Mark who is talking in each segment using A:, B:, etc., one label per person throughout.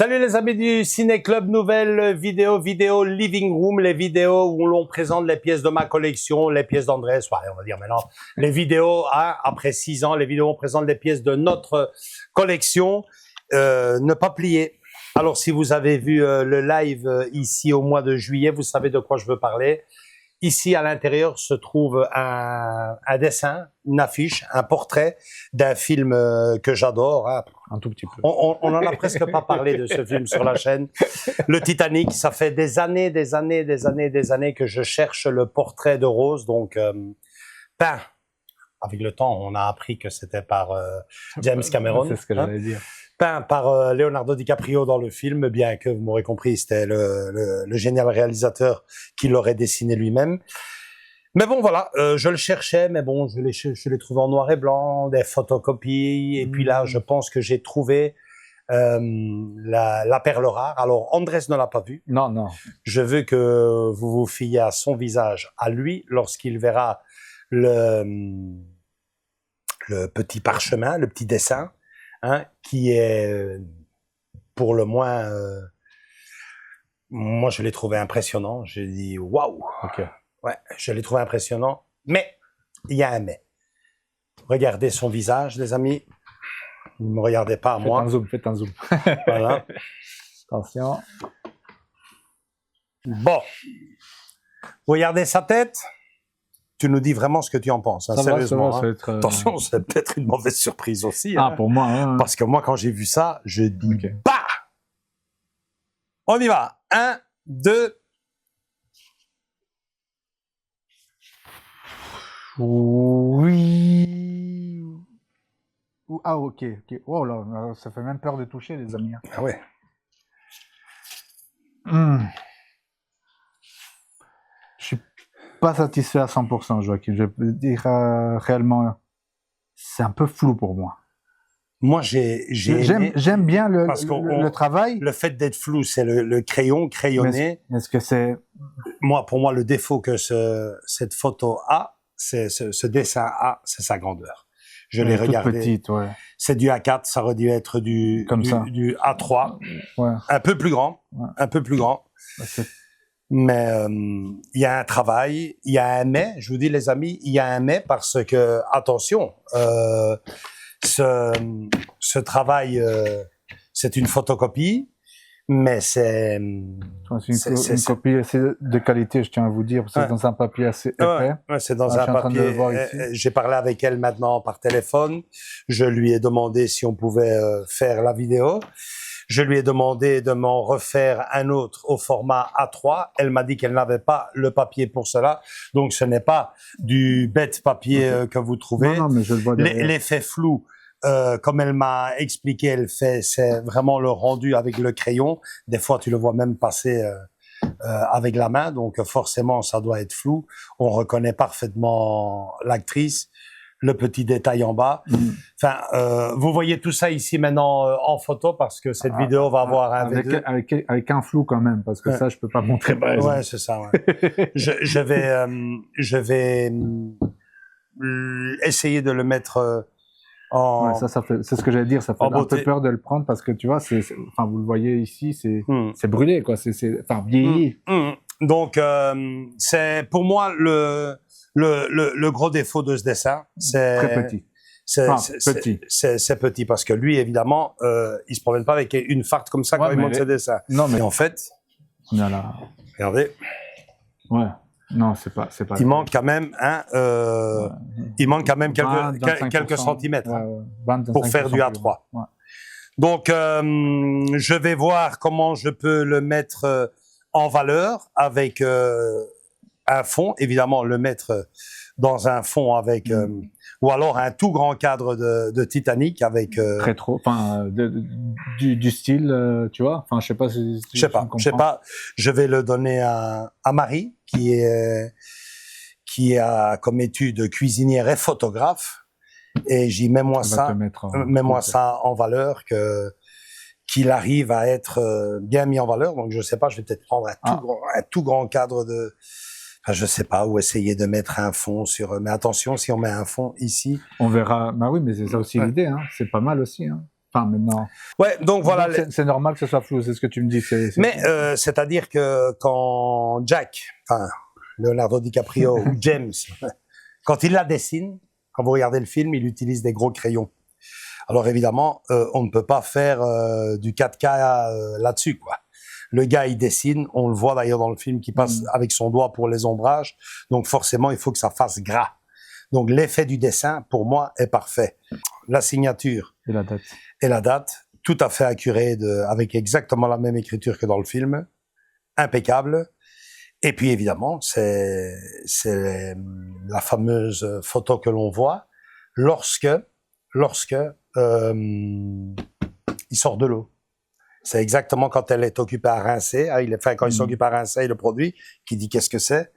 A: Salut les amis du Ciné Club, nouvelle vidéo Living Room, les vidéos où l'on présente les pièces de ma collection, les pièces d'Andrés, on va dire maintenant, les vidéos, après 6 ans, les vidéos où on présente les pièces de notre collection, ne pas plier. Alors si vous avez vu le live ici au mois de juillet, vous savez de quoi je veux parler. Ici, à l'intérieur, se trouve un dessin, une affiche, un portrait d'un film que j'adore. Hein.
B: Un tout petit peu.
A: On en a presque pas parlé de ce film sur la chaîne. Le Titanic, ça fait des années que je cherche le portrait de Rose, donc peint. Avec le temps, on a appris que c'était par James Cameron.
B: C'est ce que j'allais dire.
A: Peint par Leonardo DiCaprio dans le film, bien que, vous m'aurez compris, c'était le génial réalisateur qui l'aurait dessiné lui-même. Mais bon, voilà, je le cherchais, mais bon, je l'ai trouvé en noir et blanc, des photocopies, et puis là, je pense que j'ai trouvé la perle rare. Alors, Andrés ne l'a pas vu.
B: Non, non.
A: Je veux que vous vous fiez à son visage, à lui, lorsqu'il verra le petit parchemin, le petit dessin, hein, qui est pour le moins, moi je l'ai trouvé impressionnant. J'ai dit waouh.
B: Ok.
A: Ouais, je l'ai trouvé impressionnant. Mais il y a un mais. Regardez son visage, les amis. Ne me regardez pas à moi.
B: Faites un zoom.
A: Voilà.
B: Attention.
A: Bon. Regardez sa tête. Tu nous dis vraiment ce que tu en penses, hein, sérieusement.
B: Ça va être,
A: Attention, c'est peut-être une mauvaise surprise aussi.
B: Ah,
A: hein.
B: pour moi. Hein.
A: Parce que moi, quand j'ai vu ça, je dis
B: Okay.
A: bah. On y va. 1, 2.
B: Oui. Ah, ok. Oh là, ça fait même peur de toucher, les amis.
A: Ah ouais.
B: Je suis pas satisfait à 100%, Joachim. Je peux dire réellement, c'est un peu flou pour moi.
A: Moi,
B: j'aime bien le travail.
A: Le fait d'être flou, c'est le crayonné.
B: Est-ce que c'est...
A: Pour moi, le défaut que cette photo a, ce dessin a, c'est sa grandeur. Je l'ai regardé.
B: Petite, ouais.
A: C'est du A4, ça aurait dû être du A3.
B: Ouais.
A: Un peu plus grand.
B: Ouais.
A: Un peu plus grand.
B: Ouais,
A: mais il y a un travail, il y a un mais, je vous dis les amis, il y a un mais parce que, attention, ce travail, c'est une photocopie, mais c'est
B: une copie assez de qualité, je tiens à vous dire, parce que c'est dans un papier assez épais.
A: Ouais, c'est dans un papier. J'ai parlé avec elle maintenant par téléphone. Je lui ai demandé si on pouvait faire la vidéo. Je lui ai demandé de m'en refaire un autre au format A3. Elle m'a dit qu'elle n'avait pas le papier pour cela. Donc, ce n'est pas du bête papier que vous trouvez.
B: Non, mais je le vois derrière.
A: L'effet flou, comme elle m'a expliqué, c'est vraiment le rendu avec le crayon. Des fois, tu le vois même passer avec la main. Donc, forcément, ça doit être flou. On reconnaît parfaitement l'actrice. Le petit détail en bas. Enfin, vous voyez tout ça ici maintenant en photo parce que cette vidéo va avoir
B: avec un flou quand même, parce que ça, je peux pas montrer par exemple.
A: Ouais, c'est ça. Ouais. je vais essayer de le mettre en.
B: Ouais, c'est ce que j'allais dire. Ça fait un peu peur de le prendre parce que tu vois, enfin, vous le voyez ici, c'est brûlé, quoi. Enfin, vieilli.
A: Donc, c'est pour moi le gros défaut de ce dessin, c'est
B: très petit.
A: C'est petit parce que lui, évidemment, il se promène pas avec une farte comme ça quand il monte ses dessins.
B: Non, mais
A: et en fait,
B: voilà.
A: Regardez.
B: Ouais. Non, c'est pas.
A: Il manque quand même il manque quand même quelques centimètres pour faire du A3.
B: Ouais.
A: Donc, je vais voir comment je peux le mettre en valeur avec un fond, évidemment le mettre dans un fond avec ou alors un tout grand cadre de Titanic avec
B: rétro, enfin du style, tu vois, enfin je sais pas si
A: je sais pas, je vais le donner à Marie qui a comme étude cuisinière et photographe et j'y mets-moi ça en valeur qu'il arrive à être bien mis en valeur. Donc je sais pas, je vais peut-être prendre un tout grand cadre de je sais pas, ou essayer de mettre un fond sur. Mais attention, si on met un fond ici.
B: On verra. Bah oui, mais c'est ça aussi l'idée, hein. C'est pas mal aussi, hein. Enfin, maintenant.
A: Ouais, donc voilà.
B: C'est normal que ce soit flou, c'est ce que tu me dis.
A: Mais c'est-à-dire que quand Jack, enfin Leonardo DiCaprio ou James, quand il la dessine, quand vous regardez le film, il utilise des gros crayons. Alors évidemment, on ne peut pas faire du 4K là-dessus, quoi. Le gars, il dessine, on le voit d'ailleurs dans le film, qui passe avec son doigt pour les ombrages. Donc forcément, il faut que ça fasse gras. Donc l'effet du dessin, pour moi, est parfait. La signature
B: et la date.
A: Et la date, tout à fait accurée, avec exactement la même écriture que dans le film, impeccable. Et puis évidemment, c'est la fameuse photo que l'on voit lorsque il sort de l'eau. C'est exactement quand elle est occupée à rincer. Quand il s'occupe à rincer le produit, qui dit qu'est-ce que c'est.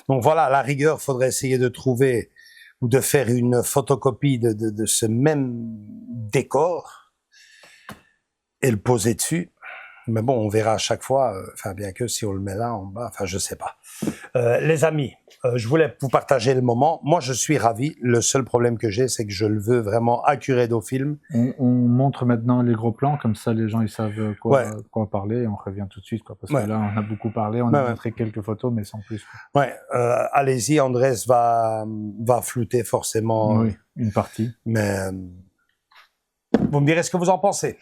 A: Donc voilà, à la rigueur, faudrait essayer de trouver ou de faire une photocopie de ce même décor et le poser dessus. Mais bon, on verra à chaque fois, bien que si on le met là en bas, je sais pas. Les amis, je voulais vous partager le moment. Moi, je suis ravi. Le seul problème que j'ai, c'est que je le veux vraiment accuré au film.
B: On montre maintenant les gros plans, comme ça les gens ils savent quoi parler et on revient tout de suite, quoi. Parce que là, on a beaucoup parlé, on a montré quelques photos, mais sans plus, quoi.
A: Ouais, allez-y, Andrés va flouter forcément.
B: Oui, une partie.
A: Mais vous me direz ce que vous en pensez.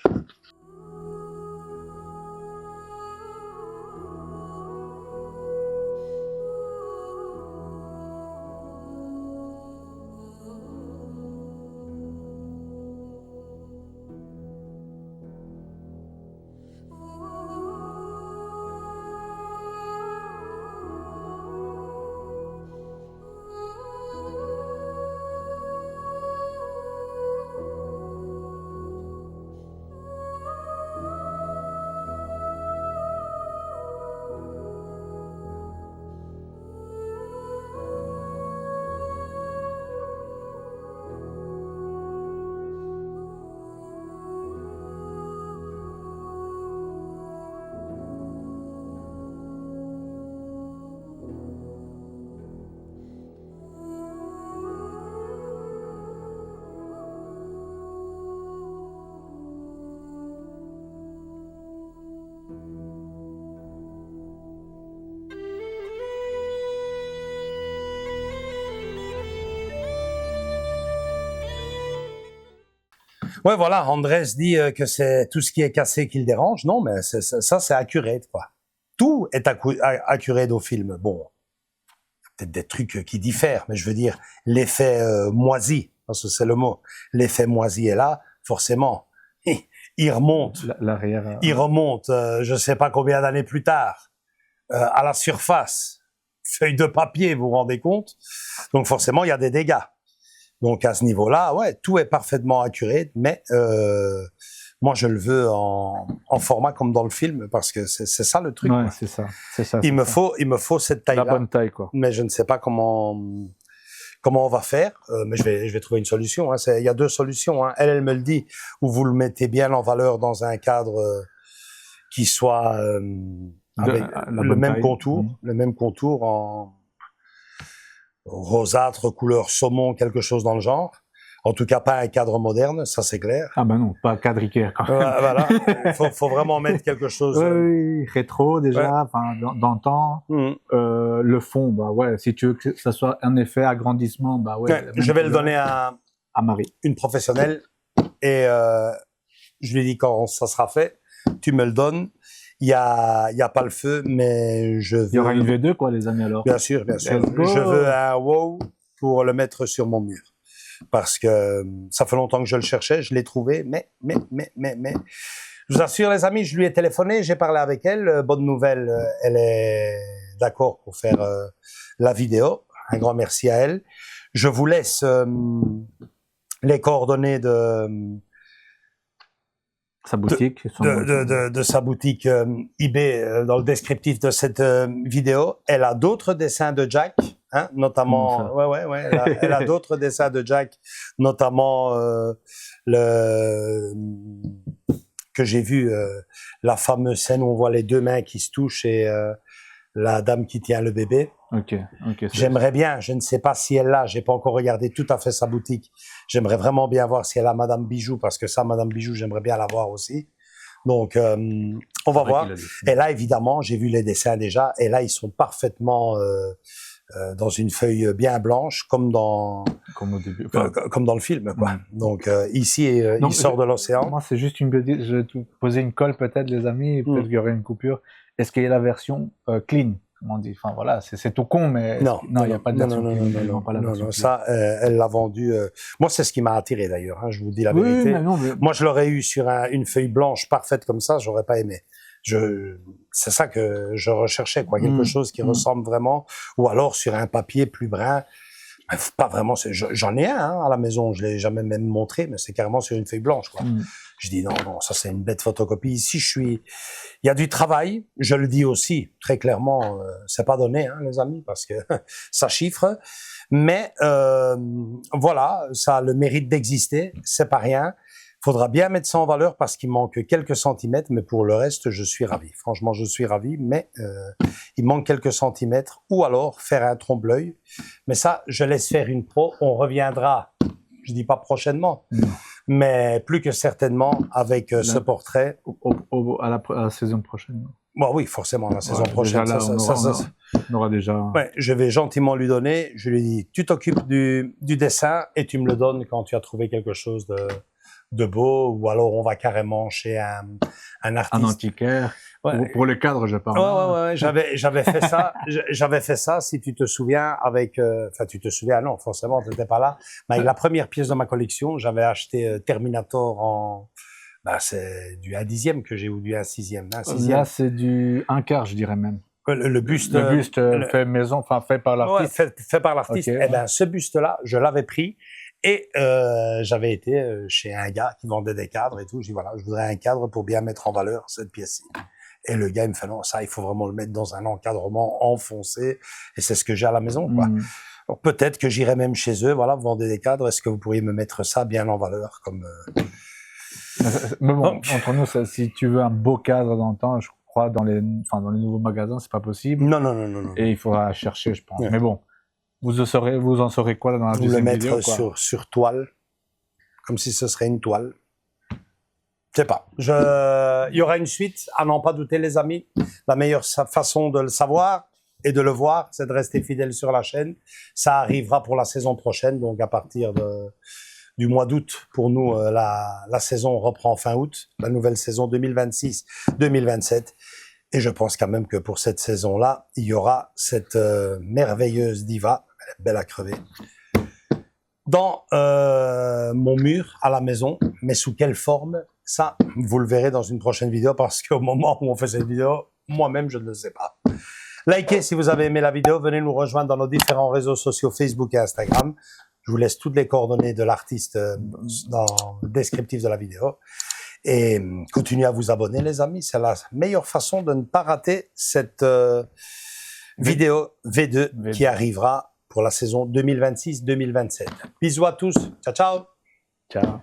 A: Ouais, voilà, Andrés dit que c'est tout ce qui est cassé qui le dérange. Non, mais ça, c'est accurate, quoi. Tout est accurate au film. Bon, peut-être des trucs qui diffèrent, mais je veux dire, l'effet moisi, parce que c'est le mot, l'effet moisi est là, forcément. Il remonte.
B: L'arrière.
A: Il remonte, je sais pas combien d'années plus tard, à la surface. Feuille de papier, vous vous rendez compte? Donc forcément, il y a des dégâts. Donc à ce niveau-là, ouais, tout est parfaitement accurate, mais moi je le veux en format comme dans le film parce que c'est ça le truc.
B: Ouais, c'est ça.
A: Il me faut cette taille-là.
B: La bonne taille, quoi.
A: Mais je ne sais pas comment on va faire, mais je vais trouver une solution. Hein. Il y a deux solutions. Hein. Elle me le dit, ou vous le mettez bien en valeur dans un cadre qui soit avec le même contour, le même contour en rosâtre, couleur saumon, quelque chose dans le genre. En tout cas, pas un cadre moderne, ça c'est clair.
B: Ah ben non, pas cadre Ikea quand même.
A: Voilà, faut vraiment mettre quelque chose.
B: Oui, rétro déjà, enfin dans le temps. Le fond, bah ouais, si tu veux que ça soit un effet agrandissement, bah ouais.
A: Je vais le donner à
B: Marie,
A: une professionnelle, et je lui dis quand ça sera fait, tu me le donnes. Il y a pas le feu, mais je veux.
B: Il y aura une V2 quoi, les amis, alors.
A: Bien sûr, bien sûr. Je veux un wow pour le mettre sur mon mur. Parce que ça fait longtemps que je le cherchais, je l'ai trouvé, mais. Je vous assure, les amis, je lui ai téléphoné, j'ai parlé avec elle. Bonne nouvelle, elle est d'accord pour faire la vidéo. Un grand merci à elle. Je vous laisse les coordonnées de
B: sa boutique,
A: de sa boutique eBay dans le descriptif de cette vidéo. Elle a d'autres dessins de Jack, hein, notamment. Ouais. Elle a d'autres dessins de Jack, notamment que j'ai vu la fameuse scène où on voit les deux mains qui se touchent et la dame qui tient le bébé.
B: Ok.
A: J'aimerais bien, je ne sais pas si elle l'a, j'ai pas encore regardé tout à fait sa boutique. J'aimerais vraiment bien voir si elle a Madame Bijou, parce que ça, Madame Bijou, j'aimerais bien la voir aussi. Donc, on va voir. Et là, évidemment, j'ai vu les dessins déjà, et là, ils sont parfaitement dans une feuille bien blanche, comme dans
B: au début,
A: comme dans le film, quoi. Donc ici, il sort de l'océan.
B: Moi, c'est juste une petite. Je vais te poser une colle peut-être, les amis, et peut-être qu'il y aurait une coupure. Est-ce qu'il y a la version clean? On dit, enfin voilà, c'est tout con, mais
A: non,
B: il n'y a pas de version clean.
A: Non, ça, elle l'a vendu. Moi, c'est ce qui m'a attiré d'ailleurs. Hein, je vous dis la vérité.
B: Mais...
A: Moi, je l'aurais eu sur une feuille blanche parfaite comme ça, j'aurais pas aimé. C'est ça que je recherchais, quoi, quelque chose qui ressemble vraiment, ou alors sur un papier plus brun. Pas vraiment. J'en ai un à la maison, je l'ai jamais même montré, mais c'est carrément sur une feuille blanche, quoi. Je dis non, ça c'est une bête photocopie. Ici, il y a du travail. Je le dis aussi très clairement, c'est pas donné, hein, les amis, parce que ça chiffre. Mais voilà, ça a le mérite d'exister. C'est pas rien. Faudra bien mettre ça en valeur parce qu'il manque quelques centimètres, mais pour le reste, je suis ravi. Franchement, je suis ravi, mais il manque quelques centimètres, ou alors faire un trompe-l'œil. Mais ça, je laisse faire une pro. On reviendra, je dis pas prochainement, mais plus que certainement avec ce portrait.
B: À la saison prochaine.
A: Bon, oui, forcément, la saison prochaine.
B: On aura déjà...
A: Ouais, je vais gentiment lui donner. Je lui dis, tu t'occupes du dessin et tu me le donnes quand tu as trouvé quelque chose de beau, ou alors on va carrément chez un artiste.
B: Un antiquaire. Ouais. Pour les cadres, je parle.
A: Ouais. J'avais fait ça. J'avais fait ça, si tu te souviens, avec. Enfin, tu te souviens, non, forcément, tu n'étais pas là. Mais avec la première pièce de ma collection, j'avais acheté Terminator en. Ben, c'est du 1/10 que j'ai, ou du 1/6.
B: Là, c'est du 1/4, je dirais même.
A: Le buste.
B: Le buste fait maison, enfin fait par l'artiste.
A: Ouais, fait par l'artiste. Okay, ben, ce buste-là, je l'avais pris. Et j'avais été chez un gars qui vendait des cadres et tout. Je dis voilà, je voudrais un cadre pour bien mettre en valeur cette pièce-ci. Et le gars il me fait non, ça il faut vraiment le mettre dans un encadrement enfoncé. Et c'est ce que j'ai à la maison, quoi. Alors, peut-être que j'irai même chez eux. Voilà, vous vendez des cadres. Est-ce que vous pourriez me mettre ça bien en valeur comme
B: Mais bon, entre nous, ça, si tu veux un beau cadre dans le temps, je crois dans les nouveaux magasins, c'est pas possible.
A: Non.
B: Et il faudra chercher, je pense. Ouais. Mais bon. Vous en saurez quoi dans la deuxième vidéo?
A: Vous le mettre sur toile, comme si ce serait une toile. Je sais pas. Il y aura une suite, à n'en pas douter, les amis. La meilleure façon de le savoir et de le voir, c'est de rester fidèle sur la chaîne. Ça arrivera pour la saison prochaine, donc à partir du mois d'août. Pour nous, la saison reprend fin août, la nouvelle saison 2026-2027. Et je pense quand même que pour cette saison-là, il y aura cette merveilleuse diva, elle est belle à crever, dans mon mur à la maison. Mais sous quelle forme? Ça, vous le verrez dans une prochaine vidéo, parce qu'au moment où on fait cette vidéo, moi-même, je ne le sais pas. Likez si vous avez aimé la vidéo. Venez nous rejoindre dans nos différents réseaux sociaux, Facebook et Instagram. Je vous laisse toutes les coordonnées de l'artiste dans le descriptif de la vidéo. Et continuez à vous abonner, les amis. C'est la meilleure façon de ne pas rater cette vidéo V2 qui arrivera pour la saison 2026-2027. Bisous à tous. Ciao, ciao.
B: Ciao.